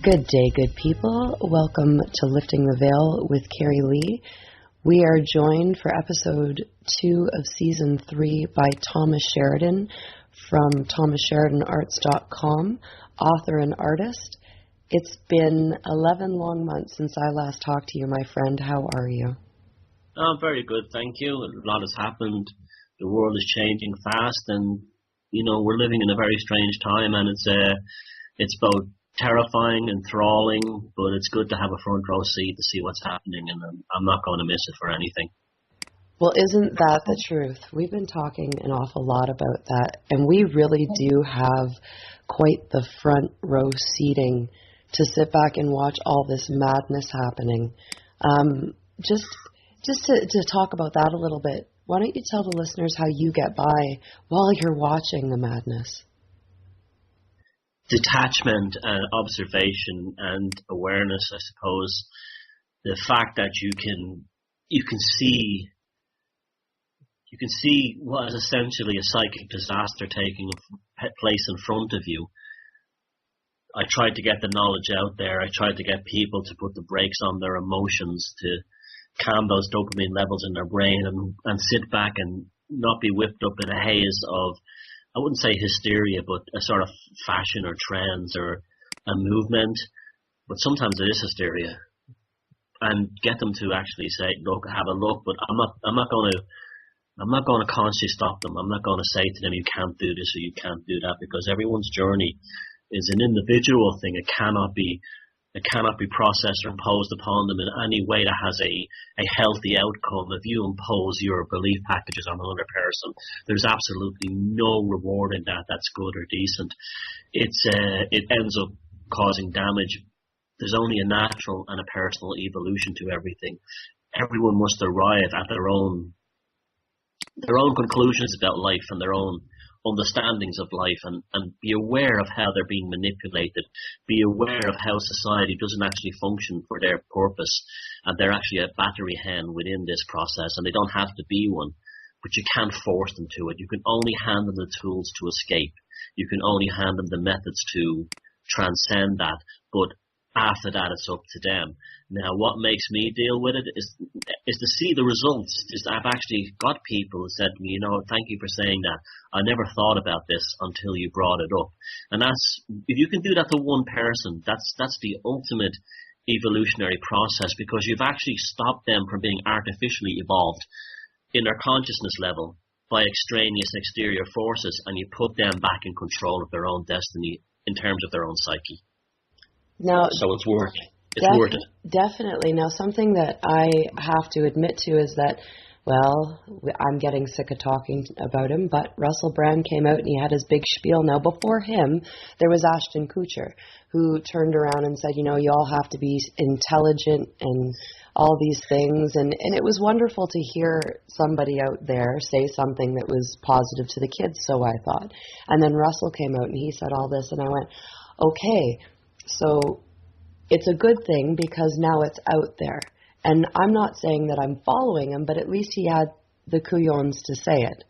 Good day, good people. Welcome to Lifting the Veil with Carrie Lee. We are joined for episode 2 of season 3 by Thomas Sheridan from thomassheridanarts.com, author and artist. It's been 11 long months since I last talked to you, my friend. How are you? I'm very good, thank you. A lot has happened. The world is changing fast, and we're living in a very strange time, and it's both terrifying, enthralling, but it's good to have a front row seat to see what's happening, and I'm not going to miss it for anything. Well, isn't that the truth? We've been talking an awful lot about that, and we really do have quite the front row seating to sit back and watch all this madness happening. Just to talk about that a little bit, why don't you tell the listeners how you get by while you're watching the madness? Detachment and observation and awareness, I suppose. The fact that you can see what is essentially a psychic disaster taking place in front of you. I tried to get the knowledge out there. I tried to get people to put the brakes on their emotions, to calm those dopamine levels in their brain and sit back and not be whipped up in a haze of, I wouldn't say hysteria, but a sort of fashion or trends or a movement. But sometimes it is hysteria. And get them to actually say, look, have a look, but I'm not going to consciously stop them. I'm not going to say to them, you can't do this or you can't do that, because everyone's journey is an individual thing. It cannot be processed or imposed upon them in any way that has a healthy outcome. If you impose your belief packages on another person, there's absolutely no reward in that that's good or decent. It ends up causing damage. There's only a natural and a personal evolution to everything. Everyone must arrive at their own conclusions about life and their own understandings of life, and be aware of how they're being manipulated, be aware of how society doesn't actually function for their purpose, and they're actually a battery hen within this process, and they don't have to be one, but you can't force them to it. You can only hand them the tools to escape. You can only hand them the methods to transcend that, but after that, it's up to them. Now, what makes me deal with it is to see the results. I've actually got people who said to me, thank you for saying that. I never thought about this until you brought it up. And if you can do that to one person, that's the ultimate evolutionary process, because you've actually stopped them from being artificially evolved in their consciousness level by extraneous exterior forces, and you put them back in control of their own destiny in terms of their own psyche. Now, so it's worth it. Definitely. Now, something that I have to admit to is that, well, I'm getting sick of talking about him, but Russell Brand came out and he had his big spiel. Now, before him, there was Ashton Kutcher, who turned around and said, you all have to be intelligent and all these things. And it was wonderful to hear somebody out there say something that was positive to the kids, so I thought. And then Russell came out and he said all this, and I went, okay, so it's a good thing because now it's out there. And I'm not saying that I'm following him, but at least he had the couillons to say it.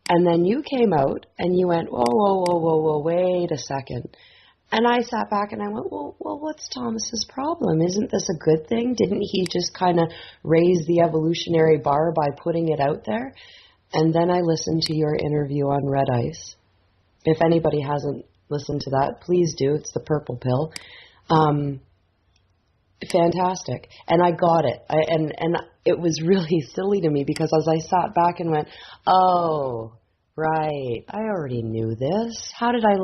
And then you came out and you went, whoa, wait a second. And I sat back and I went, well, what's Thomas's problem? Isn't this a good thing? Didn't he just kind of raise the evolutionary bar by putting it out there? And then I listened to your interview on Red Ice. If anybody hasn't listened to that, please do. It's the purple pill. Fantastic. And I got it. And it was really silly to me because as I sat back and went, oh, right, I already knew this. How did I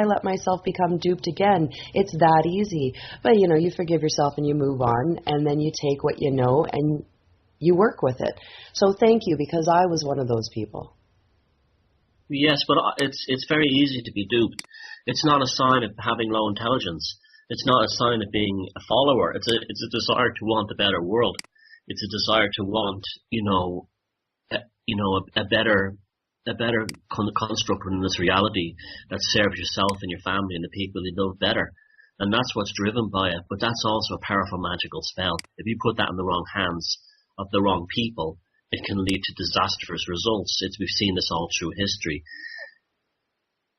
let myself become duped again? It's that easy. But you forgive yourself and you move on, and then you take what you know and you work with it. So thank you, because I was one of those people. Yes, but it's very easy to be duped. It's not a sign of having low intelligence. It's not a sign of being a follower. It's a desire to want a better world. It's a desire to want, a better construct within this reality that serves yourself and your family and the people you love better. And that's what's driven by it. But that's also a powerful magical spell. If you put that in the wrong hands of the wrong people, it can lead to disastrous results. We've seen this all through history.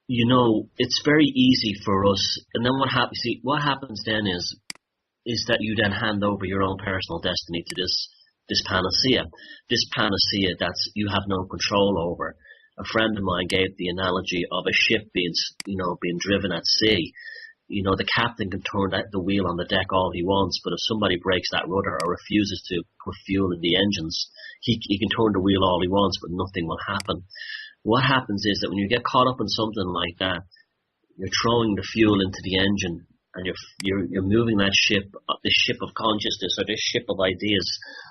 it's very easy for us. And then what happens then is that you then hand over your own personal destiny to this panacea that you have no control over. A friend of mine gave the analogy of a ship being driven at sea. The captain can turn the wheel on the deck all he wants, but if somebody breaks that rudder or refuses to put fuel in the engines, he can turn the wheel all he wants, but nothing will happen. What happens is that when you get caught up in something like that, you're throwing the fuel into the engine, and you're moving that ship, the ship of consciousness or this ship of ideas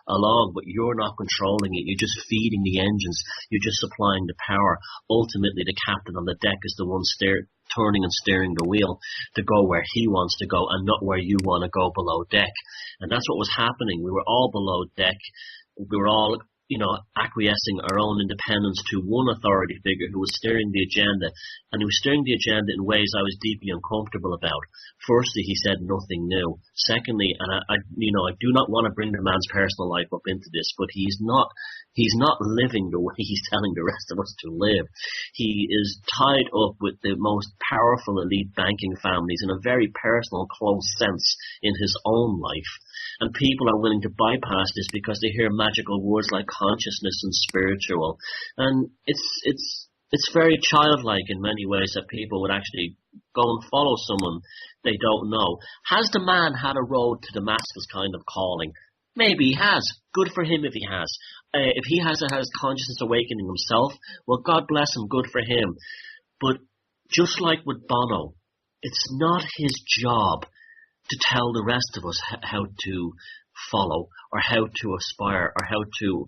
along, but you're not controlling it. You're just feeding the engines. You're just supplying the power. Ultimately, the captain on the deck is the one turning and steering the wheel to go where he wants to go and not where you want to go below deck. And that's what was happening. We were all below deck. We were all acquiescing our own independence to one authority figure who was steering the agenda, and he was steering the agenda in ways I was deeply uncomfortable about. Firstly, he said nothing new. Secondly, and I do not want to bring the man's personal life up into this, but he's not living the way he's telling the rest of us to live. He is tied up with the most powerful elite banking families in a very personal, close sense in his own life. And people are willing to bypass this because they hear magical words like consciousness and spiritual. And it's very childlike in many ways that people would actually go and follow someone they don't know. Has the man had a road to Damascus kind of calling? Maybe he has. Good for him if he has. If he has consciousness awakening himself, well, God bless him, good for him. But just like with Bono, it's not his job to tell the rest of us how to follow or how to aspire or how to,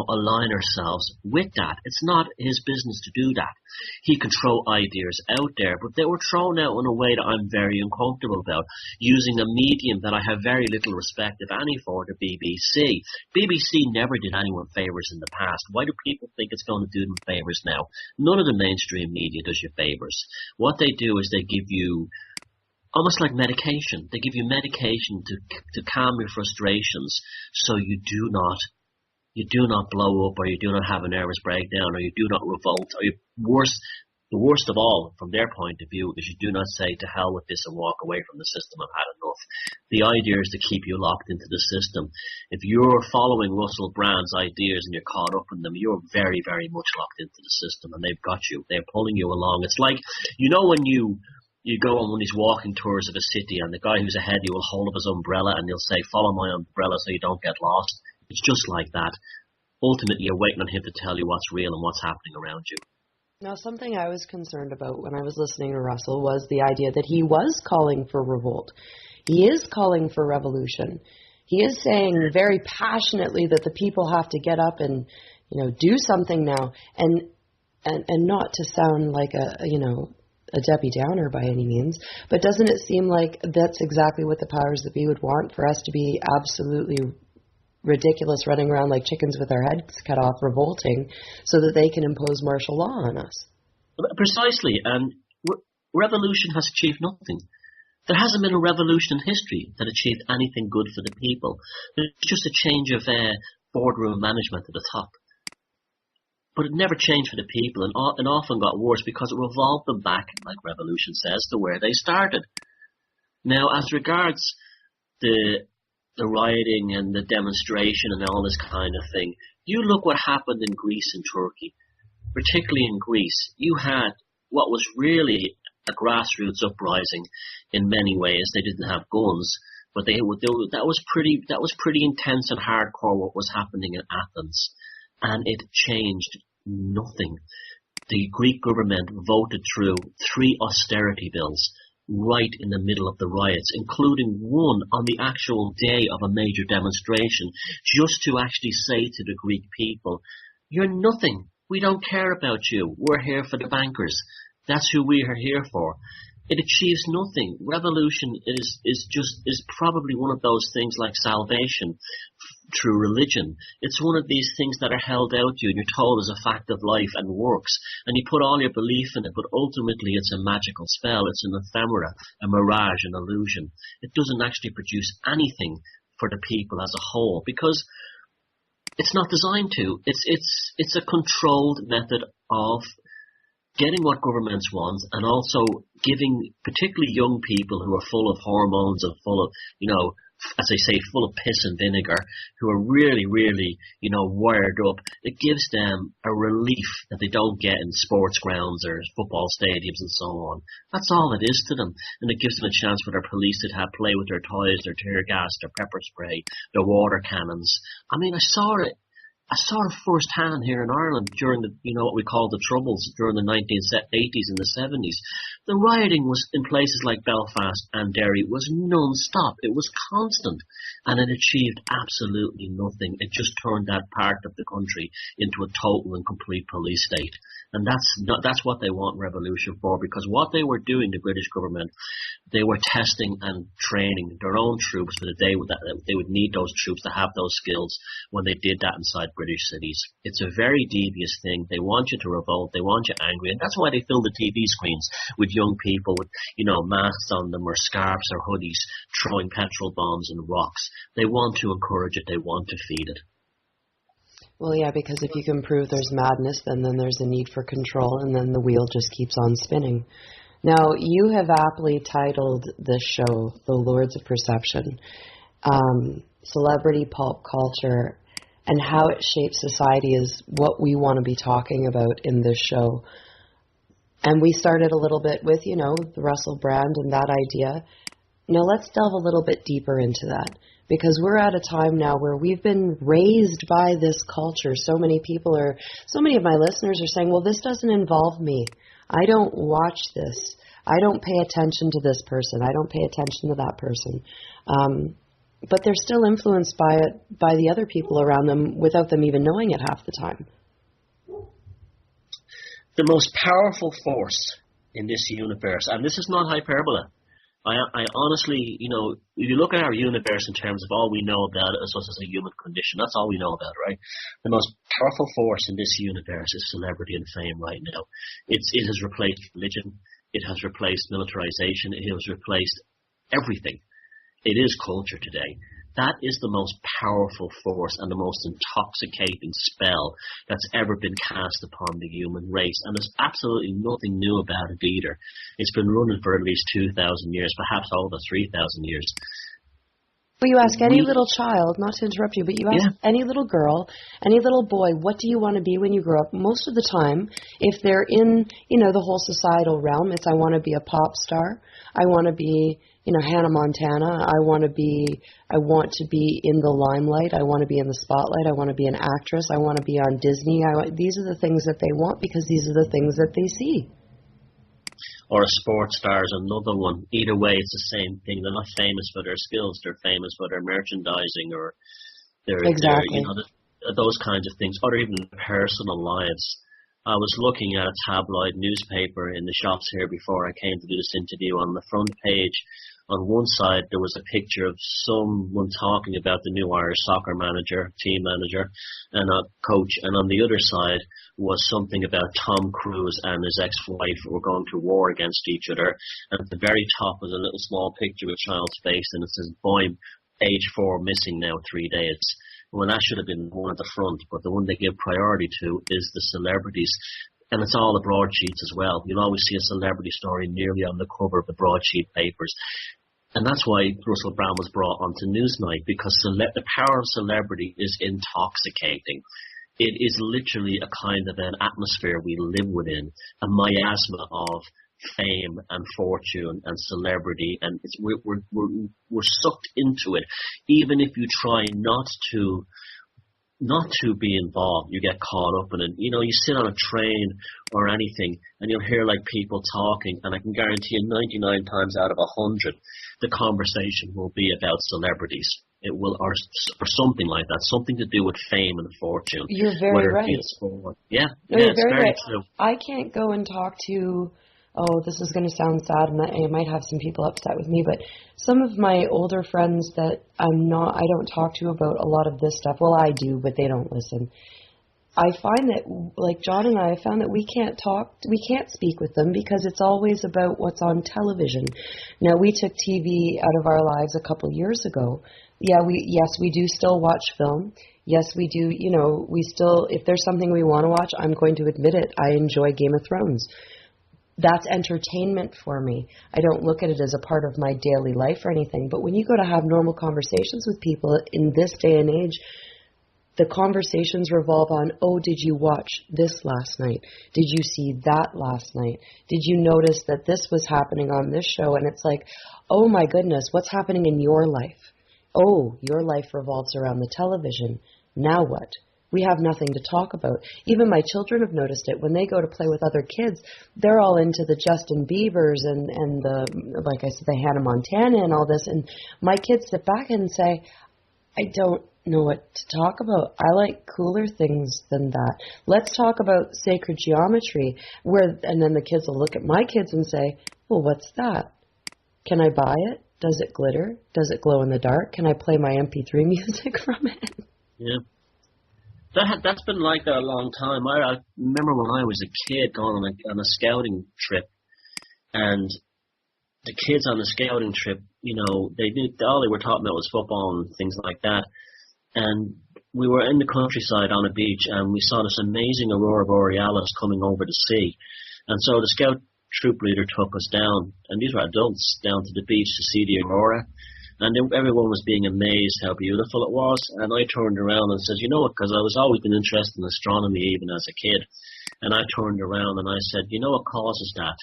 align ourselves with that. It's not his business to do that. He can throw ideas out there, but they were thrown out in a way that I'm very uncomfortable about, using a medium that I have very little respect, if any, for, the BBC. BBC never did anyone favors in the past. Why do people think it's going to do them favors now? None of the mainstream media does you favors. What they do is they give you almost like medication. They give you medication to calm your frustrations, so you do not blow up, or you do not have a nervous breakdown, or you do not revolt, or the worst of all, from their point of view, is you do not say to hell with this and walk away from the system. I've had enough. The idea is to keep you locked into the system. If you're following Russell Brand's ideas and you're caught up in them, you're very, very much locked into the system, and they've got you. They're pulling you along. It's like, when you go on one of these walking tours of a city, and the guy who's ahead of you will hold up his umbrella and he'll say, follow my umbrella so you don't get lost. It's just like that. Ultimately, you're waiting on him to tell you what's real and what's happening around you. Now, something I was concerned about when I was listening to Russell was the idea that he was calling for revolt. He is calling for revolution. He is saying very passionately that the people have to get up and, do something now, and not to sound like a Debbie Downer by any means, but doesn't it seem like that's exactly what the powers that be would want, for us to be absolutely ridiculous, running around like chickens with our heads cut off, revolting, so that they can impose martial law on us? Precisely, and revolution has achieved nothing. There hasn't been a revolution in history that achieved anything good for the people. It's just a change of boardroom management at the top. But it never changed for the people, and often got worse because it revolved them back, like revolution says, to where they started. Now, as regards the rioting and the demonstration and all this kind of thing, you look what happened in Greece and Turkey. Particularly in Greece, you had what was really a grassroots uprising in many ways. They didn't have guns, but that was pretty intense and hardcore what was happening in Athens. And it changed nothing. The Greek government voted through 3 austerity bills right in the middle of the riots, including one on the actual day of a major demonstration, just to actually say to the Greek people, you're nothing. We don't care about you. We're here for the bankers. That's who we are here for. It achieves nothing. Revolution is probably one of those things like salvation through religion. It's one of these things that are held out to you and you're told is a fact of life and works, and you put all your belief in it, but ultimately it's a magical spell. It's an ephemera, a mirage, an illusion. It doesn't actually produce anything for the people as a whole, because it's not designed to. It's a controlled method of getting what governments want, and also giving particularly young people who are full of hormones and full of, as I say, full of piss and vinegar, who are really, really, wired up. It gives them a relief that they don't get in sports grounds or football stadiums and so on. That's all it is to them. And it gives them a chance for their police to have play with their toys, their tear gas, their pepper spray, their water cannons. I mean, I saw it firsthand here in Ireland during what we call the Troubles during the 1980s and the 70s. The rioting was in places like Belfast and Derry was non-stop. It was constant, and it achieved absolutely nothing. It just turned that part of the country into a total and complete police state. And that's what they want revolution for, because what they were doing, the British government, they were testing and training their own troops for the day that they would need those troops to have those skills when they did that inside British cities. It's a very devious thing. They want you to revolt. They want you angry. And that's why they fill the TV screens with young people with, masks on them or scarves or hoodies throwing petrol bombs and rocks. They want to encourage it. They want to feed it. Well, yeah, because if you can prove there's madness, then there's a need for control, and then the wheel just keeps on spinning. Now, you have aptly titled this show, The Lords of Perception, Celebrity Pulp Culture, and how it shapes society is what we want to be talking about in this show. And we started a little bit with, the Russell Brand and that idea. Now, let's delve a little bit deeper into that. Because we're at a time now where we've been raised by this culture. So many of my listeners are saying, well, this doesn't involve me. I don't watch this. I don't pay attention to this person. I don't pay attention to that person. But they're still influenced by it, by the other people around them without them even knowing it half the time. The most powerful force in this universe, and this is not hyperbole, I honestly, if you look at our universe in terms of all we know about it as a human condition, that's all we know about, right? The most powerful force in this universe is celebrity and fame right now. It has replaced religion. It has replaced militarization. It has replaced everything. It is culture today. That is the most powerful force and the most intoxicating spell that's ever been cast upon the human race. And there's absolutely nothing new about it either. It's been running for at least 2,000 years, perhaps over 3,000 years. Well, you ask any little child, not to interrupt you, but you ask any little girl, any little boy, what do you want to be when you grow up? Most of the time, if they're in, the whole societal realm, it's I want to be a pop star. I want to be, Hannah Montana. I want to be in the limelight. I want to be in the spotlight. I want to be an actress. I want to be on Disney. These are the things that they want because these are the things that they see. Or a sports star is another one. Either way, it's the same thing. They're not famous for their skills. They're famous for their merchandising or their those kinds of things, or even personal lives. I was looking at a tabloid newspaper in the shops here before I came to do this interview. On the front page, on one side, there was a picture of someone talking about the new Irish soccer manager, team manager, and a coach. And on the other side was something about Tom Cruise and his ex-wife who were going to war against each other. And at the very top was a little small picture with a child's face, and it says, boy, age 4 missing now 3 days. Well, that should have been one at the front, but the one they give priority to is the celebrities. And it's all the broadsheets as well. You'll always see a celebrity story nearly on the cover of the broadsheet papers. And that's why Russell Brand was brought onto Newsnight, because the power of celebrity is intoxicating. It is literally a kind of an atmosphere we live within, a miasma of fame and fortune and celebrity, and we're sucked into it. Even if you try not to be involved, you get caught up in it. You sit on a train or anything, and you'll hear people talking, and I can guarantee you 99 times out of 100, the conversation will be about celebrities. It will, or something like that, something to do with fame and fortune. You're very right. It's very right. True. I can't go and talk to. Oh, this is going to sound sad, and I might have some people upset with me, but some of my older friends that I don't talk to about a lot of this stuff. Well, I do, but they don't listen. I find that, like John and I found that we can't speak with them because it's always about what's on television. Now, we took TV out of our lives a couple years ago. Yes, we do still watch film. Yes, we do, we still, if there's something we want to watch, I'm going to admit it. I enjoy Game of Thrones. That's entertainment for me. I don't look at it as a part of my daily life or anything. But when you go to have normal conversations with people in this day and age, the conversations revolve on, oh, did you watch this last night? Did you see that last night? Did you notice that this was happening on this show? And it's like, oh my goodness, what's happening in your life? Oh, your life revolves around the television. Now what? We have nothing to talk about. Even my children have noticed it. When they go to play with other kids, they're all into the Justin Biebers and the, like I said, the Hannah Montana and all this. And my kids sit back and say, I don't know what to talk about. I like cooler things than that. Let's talk about sacred geometry. And then the kids will look at my kids and say, well, what's that? Can I buy it? Does it glitter? Does it glow in the dark? Can I play my MP3 music from it? Yeah. That's been like that a long time. I remember when I was a kid going on a scouting trip, and the kids on the scouting trip, all they were talking about was football and things like that. And we were in the countryside on a beach, and we saw this amazing aurora borealis coming over the sea. And so the scout troop leader took us down, and these were adults, down to the beach to see the aurora. And everyone was being amazed how beautiful it was. And I turned around and said, because I was always been interested in astronomy even as a kid. And I turned around and I said, what causes that?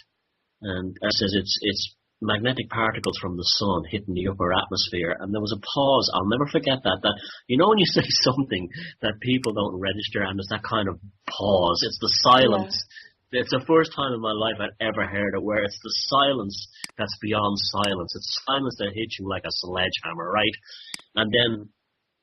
And I says, it's magnetic particles from the sun hitting the upper atmosphere. And there was a pause. I'll never forget that when you say something that people don't register, and there's that kind of pause, it's the silence. Yeah. It's the first time in my life I'd ever heard it, where it's the silence that's beyond silence. It's silence that hits you like a sledgehammer, right? And then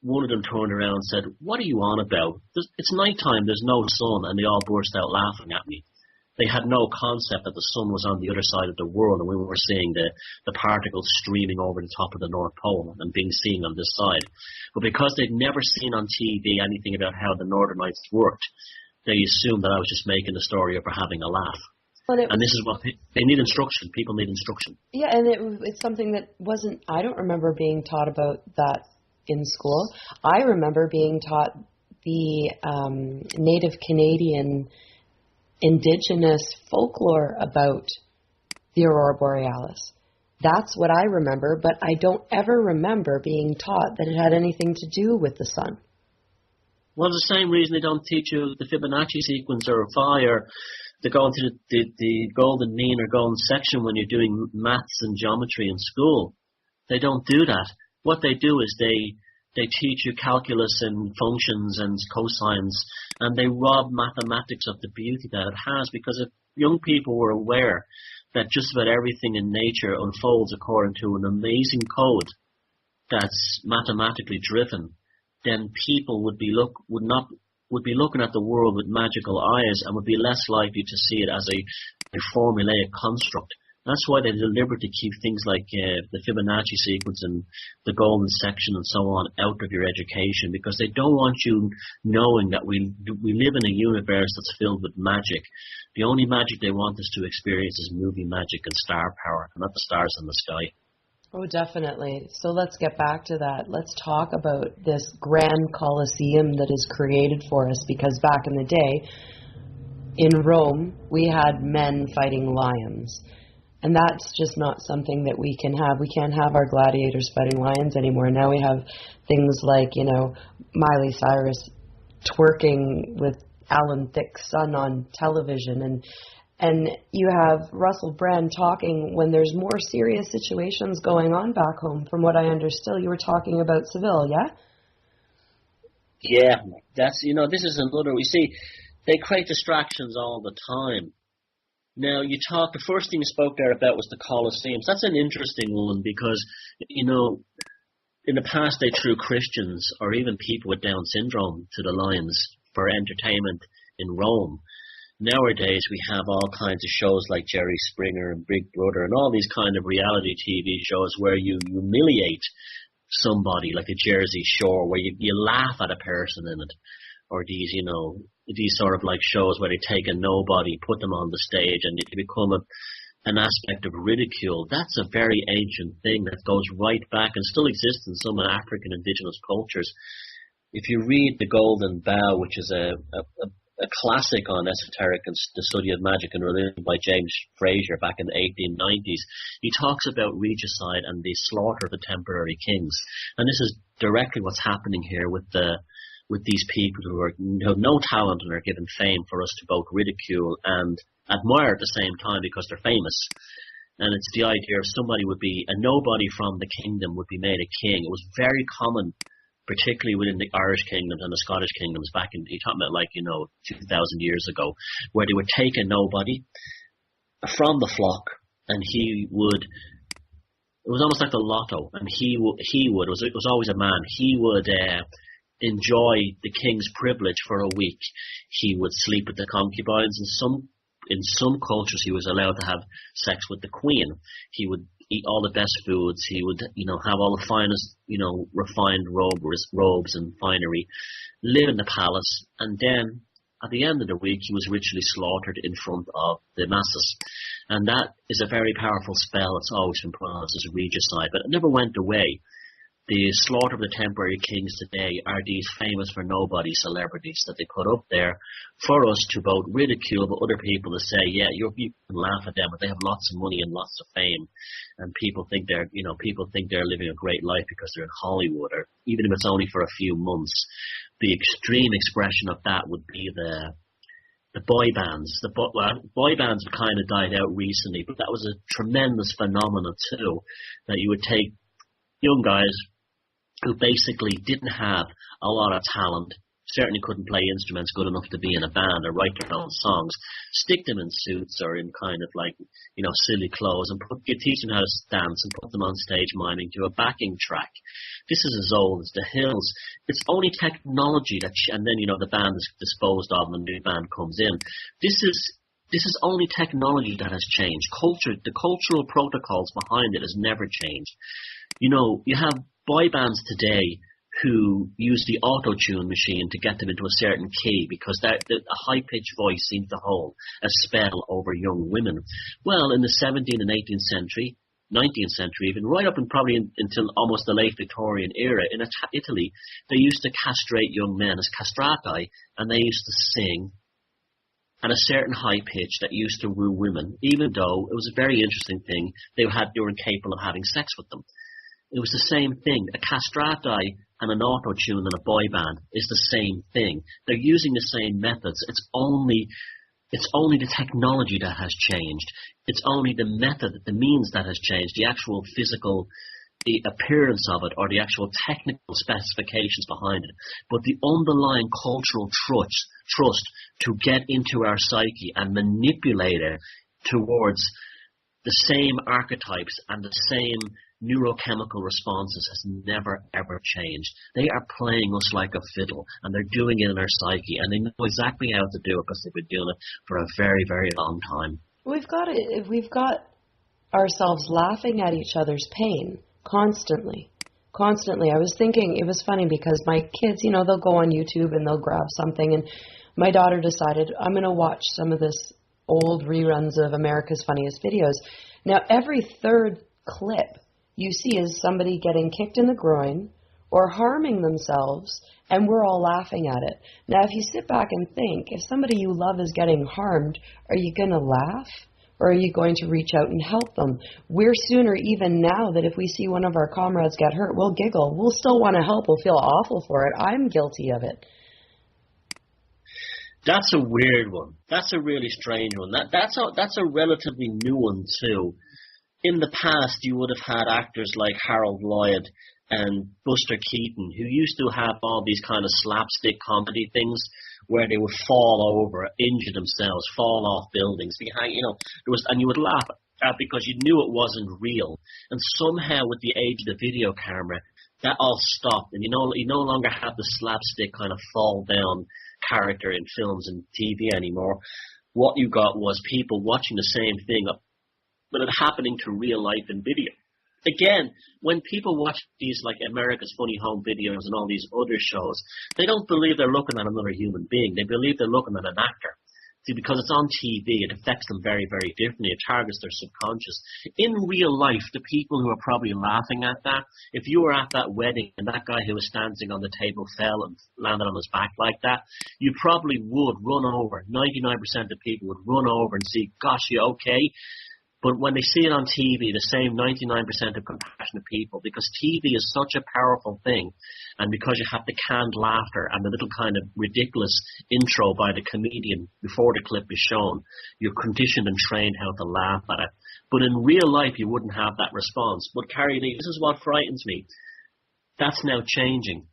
one of them turned around and said, what are you on about? It's nighttime, there's no sun, and they all burst out laughing at me. They had no concept that the sun was on the other side of the world, and we were seeing the particles streaming over the top of the North Pole and being seen on this side. But because they'd never seen on TV anything about how the Northern Lights worked, they assumed that I was just making a story up or having a laugh. And this is what they need instruction. People need instruction. Yeah, and it's something that I don't remember being taught about that in school. I remember being taught the Native Canadian indigenous folklore about the aurora borealis. That's what I remember, but I don't ever remember being taught that it had anything to do with the sun. Well, the same reason they don't teach you the Fibonacci sequence or phi, or they go into the golden mean or golden section when you're doing maths and geometry in school. They don't do that. What they do is they teach you calculus and functions and cosines, and they rob mathematics of the beauty that it has, because if young people were aware that just about everything in nature unfolds according to an amazing code that's mathematically driven, then people would be looking at the world with magical eyes and would be less likely to see it as a formulaic construct. That's why they deliberately keep things like the Fibonacci sequence and the golden section and so on out of your education, because they don't want you knowing that we live in a universe that's filled with magic. The only magic they want us to experience is movie magic and star power, and not the stars in the sky. Oh, definitely. So let's get back to that. Let's talk about this grand Colosseum that is created for us, because back in the day, in Rome, we had men fighting lions. And that's just not something that we can have. We can't have our gladiators fighting lions anymore. Now we have things like, Miley Cyrus twerking with Alan Thicke's son on television, and you have Russell Brand talking when there's more serious situations going on back home. From what I understood, you were talking about Seville, yeah? Yeah, that's, this is another, we see, they create distractions all the time. Now, the first thing you spoke there about was the Colosseums. That's an interesting one because, in the past they threw Christians or even people with Down syndrome to the lions for entertainment in Rome. Nowadays, we have all kinds of shows like Jerry Springer and Big Brother and all these kind of reality TV shows where you humiliate somebody, like a Jersey Shore, where you laugh at a person in it. or these, these sort of like shows where they take a nobody, put them on the stage, and it become an aspect of ridicule. That's a very ancient thing that goes right back and still exists in some African indigenous cultures. If you read The Golden Bough, which is a classic on esoteric and the study of magic and religion by James Fraser back in the 1890s, he talks about regicide and the slaughter of the temporary kings. And this is directly what's happening here with these people who have no talent and are given fame for us to both ridicule and admire at the same time because they're famous. And it's the idea of somebody would be a nobody from the kingdom would be made a king. It was very common, particularly within the Irish kingdoms and the Scottish kingdoms back in, you're talking about 2,000 years ago, where they would take a nobody from the flock, and it was almost like the lotto, and it was always a man, he would enjoy the king's privilege for a week. He would sleep with the concubines. In some cultures, he was allowed to have sex with the queen. He would eat all the best foods. He would, have all the finest, refined robes and finery, live in the palace, and then at the end of the week, he was ritually slaughtered in front of the masses. And that is a very powerful spell. It's always been pronounced as regicide, but it never went away. The slaughter of the temporary kings today are these famous for nobody celebrities that they put up there for us to both ridicule, but other people to say, yeah, you can laugh at them, but they have lots of money and lots of fame, and people think they're living a great life because they're in Hollywood, or even if it's only for a few months. The extreme expression of that would be the boy bands. Boy bands have kind of died out recently, but that was a tremendous phenomenon too, that you would take young guys who basically didn't have a lot of talent, certainly couldn't play instruments good enough to be in a band or write their own songs, stick them in suits or in kind of silly clothes and teach them how to dance and put them on stage miming to a backing track. This is as old as the hills. It's only technology and then, the band is disposed of and the new band comes in. This is only technology that has changed. The cultural protocols behind it has never changed. You have boy bands today who use the auto-tune machine to get them into a certain key because a high-pitched voice seems to hold a spell over young women. Well, in the 17th and 18th century, 19th century even, right up and probably until almost the late Victorian era, in Italy, they used to castrate young men as castrati, and they used to sing at a certain high pitch that used to woo women, even though it was a very interesting thing. They were incapable of having sex with them. It was the same thing. A castrati and an auto-tune and a boy band is the same thing. They're using the same methods. It's only the technology that has changed. It's only the method, the means that has changed. The actual physical, the appearance of it, or the actual technical specifications behind it. But the underlying cultural trust to get into our psyche and manipulate it towards the same archetypes and the same neurochemical responses has never, ever changed. They are playing us like a fiddle, and they're doing it in our psyche, and they know exactly how to do it because they've been doing it for a very, very long time. We've got ourselves laughing at each other's pain constantly. I was thinking, it was funny because my kids, they'll go on YouTube and they'll grab something, and my daughter decided, I'm going to watch some of this old reruns of America's Funniest Videos. Now, every third clip you see is somebody getting kicked in the groin or harming themselves, and we're all laughing at it. Now, if you sit back and think, if somebody you love is getting harmed, are you going to laugh? Or are you going to reach out and help them? We're sooner, even now, that if we see one of our comrades get hurt, we'll giggle. We'll still want to help. We'll feel awful for it. I'm guilty of it. That's a weird one. That's a really strange one. That's a relatively new one, too. In the past, you would have had actors like Harold Lloyd and Buster Keaton, who used to have all these kind of slapstick comedy things where they would fall over, injure themselves, fall off buildings, and you would laugh at because you knew it wasn't real. And somehow, with the age of the video camera, that all stopped, and you no longer have the slapstick kind of fall down character in films and TV anymore. What you got was people watching the same thing, but it happening to real life in video. again, when people watch these like America's Funny Home Videos and all these other shows, they don't believe they're looking at another human being. They believe they're looking at an actor. See, because it's on TV, it affects them very, very differently. It targets their subconscious. In real life, the people who are probably laughing at that, if you were at that wedding and that guy who was standing on the table fell and landed on his back like that, you probably would run over. 99% of people would run over and see, gosh, you okay? But when they see it on TV, the same 99% of compassionate people, because TV is such a powerful thing, and because you have the canned laughter and the little kind of ridiculous intro by the comedian before the clip is shown, you're conditioned and trained how to laugh at it. But in real life, you wouldn't have that response. But Carrie Lee, this is what frightens me. That's now changing.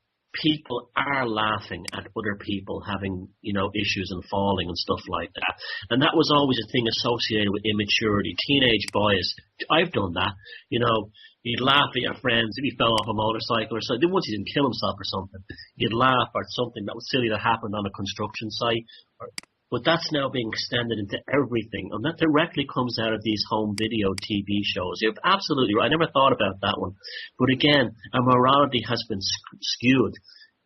People are laughing at other people having, issues and falling and stuff like that. And that was always a thing associated with immaturity, teenage boys. I've done that. You'd laugh at your friends if he fell off a motorcycle or something. Once he didn't kill himself or something, you'd laugh at something that was silly that happened on a construction site. But that's now being extended into everything, and that directly comes out of these home video TV shows. You're absolutely right. I never thought about that one. But again, our morality has been skewed.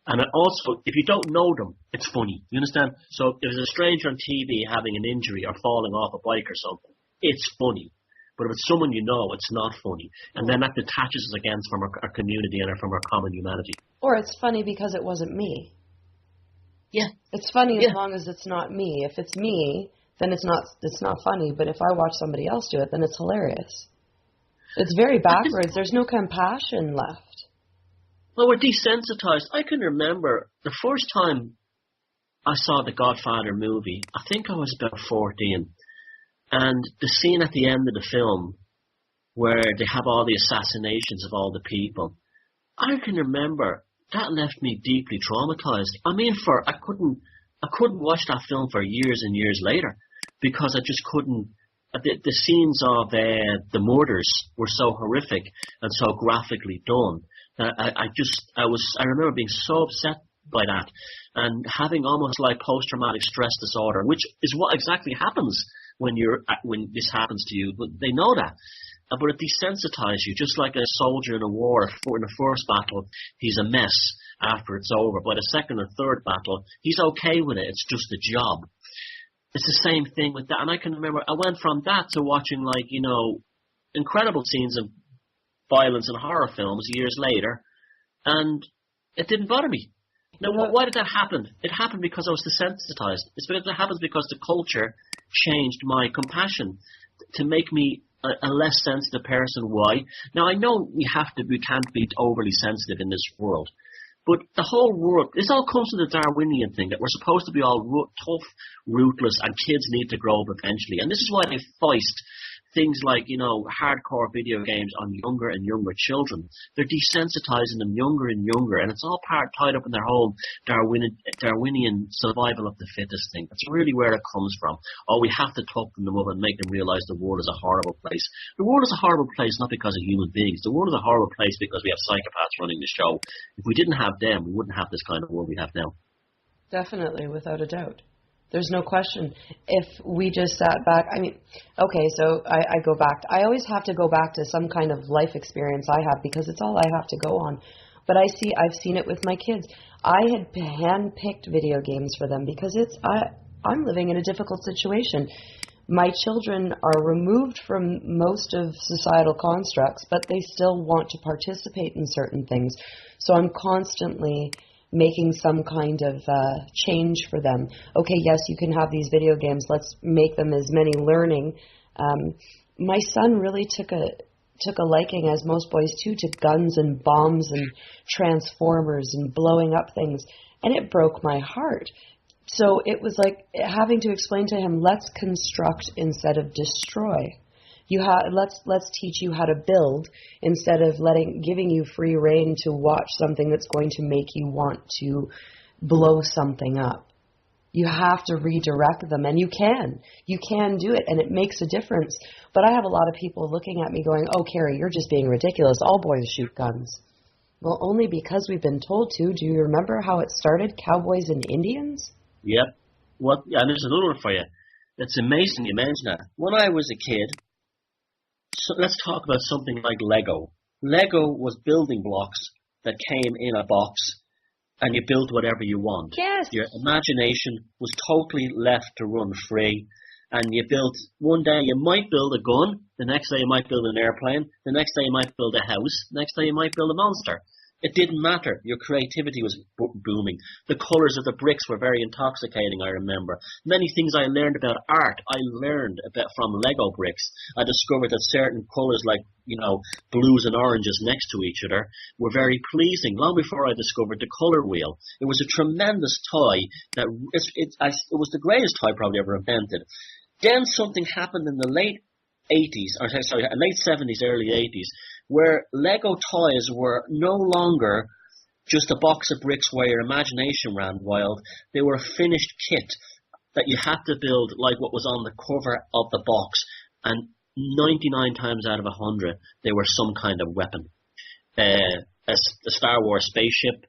And also, if you don't know them, it's funny. You understand? So if there's a stranger on TV having an injury or falling off a bike or something, it's funny. But if it's someone you know, it's not funny. And then that detaches us again from our community and from our common humanity. Or it's funny because it wasn't me. Yeah. It's funny as long as it's not me. If it's me, then it's not funny. But if I watch somebody else do it, then it's hilarious. It's very backwards. There's no compassion left. Well, we're desensitized. I can remember the first time I saw the Godfather movie, I think I was about 14. And the scene at the end of the film where they have all the assassinations of all the people, I can remember that left me deeply traumatized. I mean, I couldn't watch that film for years and years later because I just couldn't. The scenes of the murders were so horrific and so graphically done that I remember being so upset by that and having almost like post-traumatic stress disorder, which is what exactly happens when this happens to you. But they know that. But it desensitizes you, just like a soldier in a war. In the first battle, he's a mess after it's over. By the second or third battle, he's okay with it. It's just a job. It's the same thing with that. And I can remember I went from that to watching incredible scenes of violence and horror films years later, and it didn't bother me. Now, why did that happen? It happened because I was desensitized. It happens because the culture changed my compassion to make me a less sensitive person. Why? Now, I know we can't be overly sensitive in this world. But the whole world, this all comes from the Darwinian thing, that we're supposed to be all tough, ruthless, and kids need to grow up eventually. And this is why they foist things like, hardcore video games on younger and younger children. They're desensitizing them younger and younger, and it's all tied up in their whole Darwinian survival of the fittest thing. That's really where it comes from. We have to toughen them up and make them realize the world is a horrible place. The world is a horrible place not because of human beings. The world is a horrible place because we have psychopaths running the show. If we didn't have them, we wouldn't have this kind of world we have now. Definitely, without a doubt. There's no question. If we just sat back, so I go back. I always have to go back to some kind of life experience I have because it's all I have to go on. But I've seen it with my kids. I had hand-picked video games for them because I'm living in a difficult situation. My children are removed from most of societal constructs, but they still want to participate in certain things. So I'm constantly making some kind of change for them. Okay, yes, you can have these video games. Let's make them as many learning. My son really took a liking, as most boys do, to guns and bombs and transformers and blowing up things, and it broke my heart. So it was like having to explain to him, let's construct instead of destroy. Let's teach you how to build instead of giving you free rein to watch something that's going to make you want to blow something up. You have to redirect them, and you can do it, and it makes a difference. But I have a lot of people looking at me going, "Oh, Carrie, you're just being ridiculous. All boys shoot guns." Well, only because we've been told to. Do you remember how it started? Cowboys and Indians? Yep. And there's another one for you. It's amazing you mention that. When I was a kid, So let's talk about something like Lego. Lego was building blocks that came in a box, and you built whatever you want. Yes. Your imagination was totally left to run free, and you built, one day you might build a gun, the next day you might build an airplane, the next day you might build a house, the next day you might build a monster. It didn't matter. Your creativity was booming. The colours of the bricks were very intoxicating, I remember. Many things I learned about art, I learned about from Lego bricks. I discovered that certain colours like, blues and oranges next to each other were very pleasing, long before I discovered the colour wheel. It was a tremendous toy that it was the greatest toy probably ever invented. Then something happened in the late 70s, early 80s, where Lego toys were no longer just a box of bricks where your imagination ran wild. They were a finished kit that you had to build like what was on the cover of the box. And 99 times out of 100, they were some kind of weapon. A Star Wars spaceship,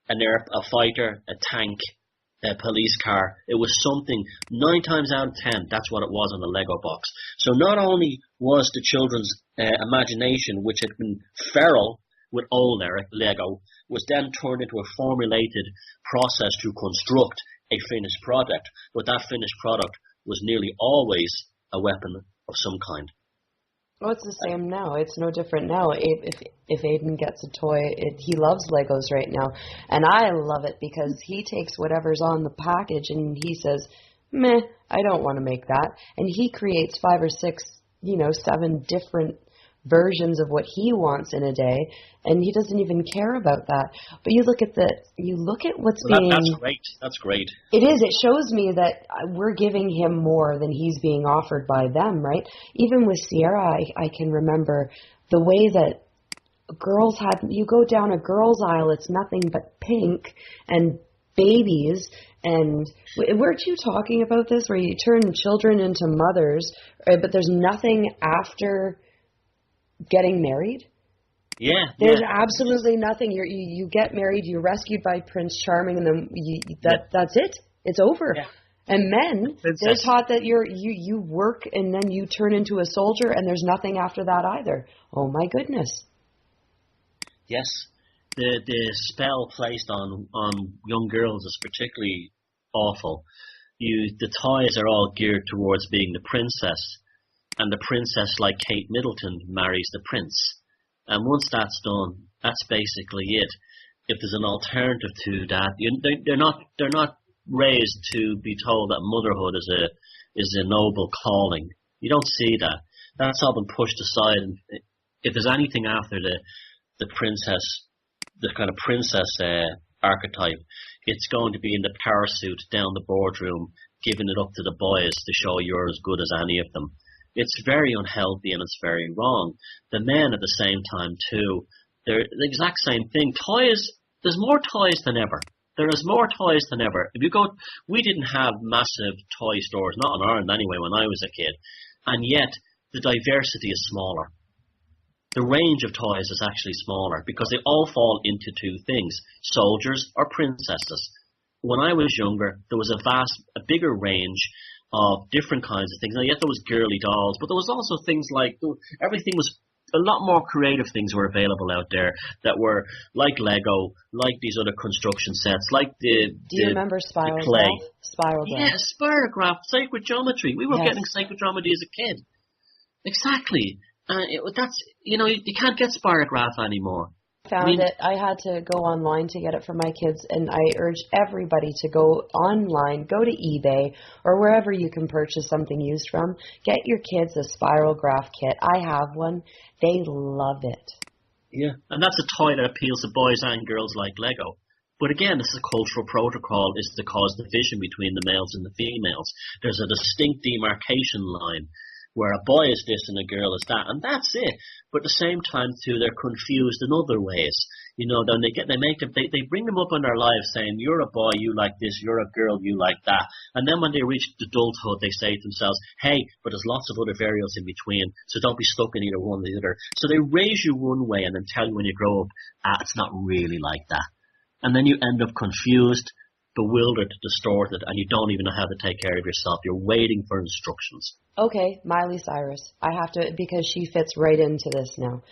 a fighter, a tank, a police car. It was something, 9 times out of 10, that's what it was on the Lego box. So not only was the children's imagination, which had been feral with old Lego, was then turned into a formulated process to construct a finished product, but that finished product was nearly always a weapon of some kind. Oh, it's the same now. It's no different now. If Aiden gets a toy, he loves Legos right now. And I love it because he takes whatever's on the package and he says, meh, I don't want to make that. And he creates 5 or 6, 7 different versions of what he wants in a day, and he doesn't even care about that. But you look at what's being... That's great. It is. It shows me that we're giving him more than he's being offered by them, right? Even with Sierra, I can remember the way that girls had... You go down a girl's aisle, it's nothing but pink and babies. And weren't you talking about this, where you turn children into mothers, but there's nothing after getting married? Yeah. There's absolutely nothing. You get married, you're rescued by Prince Charming, and then that's it. It's over. Yeah. And men, they're taught that you work and then you turn into a soldier, and there's nothing after that either. Oh my goodness. Yes. The spell placed on young girls is particularly awful. The toys are all geared towards being the princess, and the princess, like Kate Middleton, marries the prince. And once that's done, that's basically it. If there's an alternative to that, they're not raised to be told that motherhood is a noble calling. You don't see that. That's all been pushed aside. And if there's anything after the princess, the kind of princess archetype, it's going to be in the parasuit down the boardroom, giving it up to the boys to show you're as good as any of them. It's very unhealthy and it's very wrong. The men at the same time too, they're the exact same thing. Toys, there's more toys than ever. There is more toys than ever. We didn't have massive toy stores, not in Ireland anyway, when I was a kid, and yet the diversity is smaller. The range of toys is actually smaller because they all fall into 2 things: soldiers or princesses. When I was younger, there was a bigger range of different kinds of things. Now, yet there was girly dolls, but there was also things like, everything was, a lot more creative things were available out there that were like Lego, like these other construction sets, like Do you remember Spiral clay? Spiral Yeah, Spirograph, sacred geometry. We were getting sacred geometry as a kid. Exactly. You can't get Spirograph anymore. I had to go online to get it for my kids, and I urge everybody to go online, go to eBay or wherever you can purchase something used from. Get your kids a Spirograph kit. I have one. They love it. Yeah, and that's a toy that appeals to boys and girls like Lego. But again, this is a cultural protocol, is to cause division between the males and the females. There's a distinct demarcation line where a boy is this and a girl is that, and that's it. But at the same time, too, they're confused in other ways. Then they bring them up in their lives saying, you're a boy, you like this, you're a girl, you like that. And then when they reach adulthood, they say to themselves, hey, but there's lots of other variables in between, so don't be stuck in either one or the other. So they raise you one way and then tell you when you grow up, it's not really like that. And then you end up confused, bewildered, distorted, and you don't even know how to take care of yourself. You're waiting for instructions. Okay, Miley Cyrus. I have to, because she fits right into this now.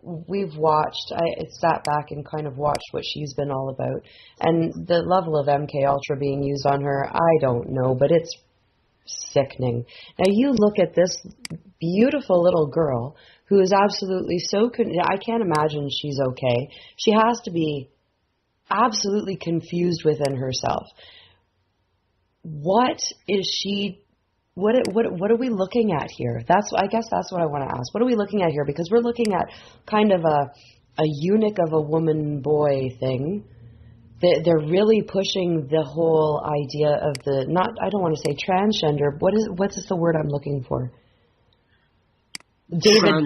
We've watched, I sat back and kind of watched what she's been all about. And the level of MK Ultra being used on her, I don't know, but it's sickening. Now you look at this beautiful little girl who is absolutely I can't imagine she's okay. She has to be absolutely confused within herself. What is she, what are we looking at here? I guess that's what I want to ask. What are we looking at here? Because we're looking at kind of a eunuch of a woman-boy thing. They're really pushing the whole idea of I don't want to say transgender. What's the word I'm looking for? David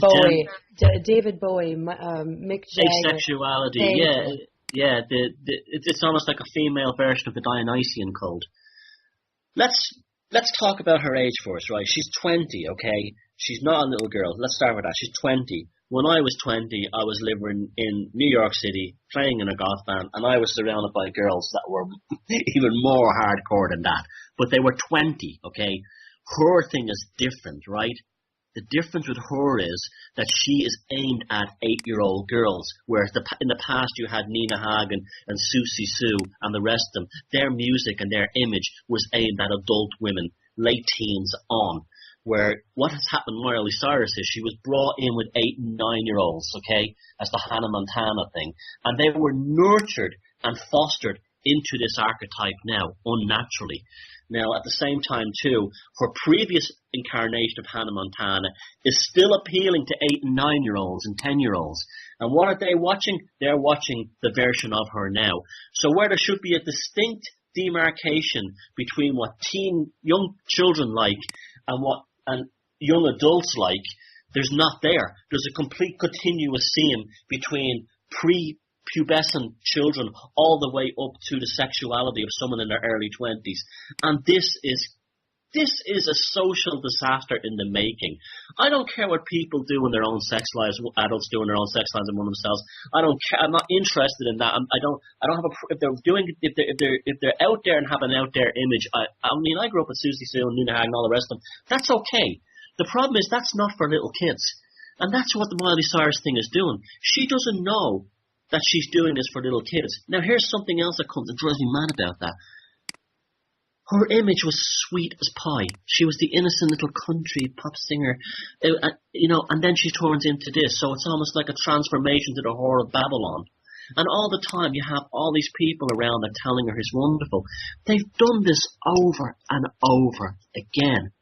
Bowie, Mick Jagger. Asexuality, yeah. It's almost like a female version of the Dionysian cult. Let's talk about her age first, right? She's 20, okay? She's not a little girl. Let's start with that. She's 20. When I was 20, I was living in New York City, playing in a goth band, and I was surrounded by girls that were even more hardcore than that. But they were 20, okay? Her thing is different, right? The difference with her is that she is aimed at 8-year-old girls, whereas in the past you had Nina Hagen and Susie Sue and the rest of them. Their music and their image was aimed at adult women, late teens on. Where what has happened with Miley Cyrus is she was brought in with 8 and 9-year-olds, okay, as the Hannah Montana thing. And they were nurtured and fostered into this archetype now, unnaturally. Now, at the same time, too, her previous incarnation of Hannah Montana is still appealing to 8 and 9-year-olds and 10-year-olds. And what are they watching? They're watching the version of her now. So where there should be a distinct demarcation between what young children like and young adults like, there's not there. There's a complete continuous seam between prepubescent children all the way up to the sexuality of someone in their early 20s. And this is a social disaster in the making. I don't care what people do in their own sex lives, adults do in their own sex lives among themselves. I don't care. I'm not interested in that. I don't have if they're out there and have an out there image. I mean, I grew up with Susie Sue and Nina Hagen and all the rest of them. That's okay. The problem is that's not for little kids. And that's what the Miley Cyrus thing is doing. She doesn't know that she's doing this for little kids. Now, here's something else that drives me mad about that. Her image was sweet as pie. She was the innocent little country pop singer, and then she turns into this. So it's almost like a transformation to the whore of Babylon. And all the time you have all these people around her telling her he's wonderful. They've done this over and over again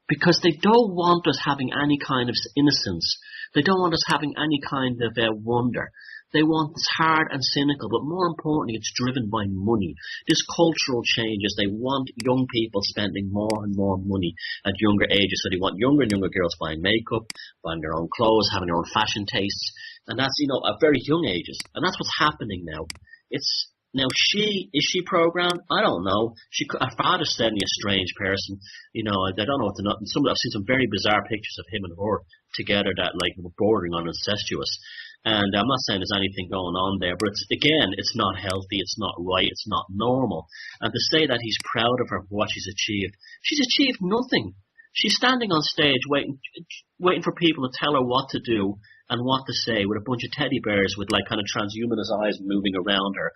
because they don't want us having any kind of innocence. They don't want us having any kind of wonder. They want this hard and cynical, but more importantly, it's driven by money. This cultural changes. They want young people spending more and more money at younger ages. So they want younger and younger girls buying makeup, buying their own clothes, having their own fashion tastes. And that's, at very young ages. And that's what's happening now. Is she programmed? I don't know. Her father's certainly a strange person. I don't know what to know. I've seen some very bizarre pictures of him and her together that were bordering on incestuous. And I'm not saying there's anything going on there, but it's not healthy, it's not right, it's not normal. And to say that he's proud of her for what she's achieved nothing. She's standing on stage waiting for people to tell her what to do and what to say with a bunch of teddy bears with kind of transhumanist eyes moving around her.